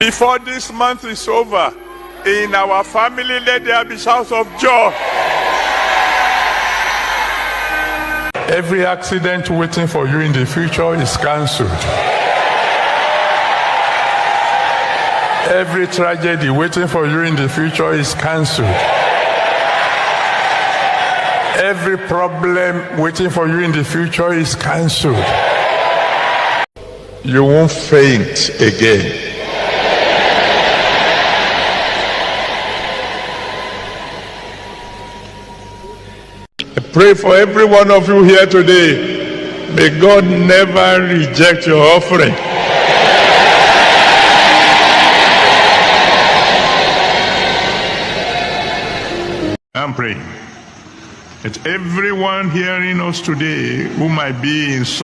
Before this month is over, in our family, let there be shouts of joy. Every accident waiting for you in the future is cancelled. Every tragedy waiting for you in the future is cancelled. Every problem waiting for you in the future is cancelled. You won't faint again. I pray for every one of you here today. May God never reject your offering. I'm praying that everyone hearing us today who might be in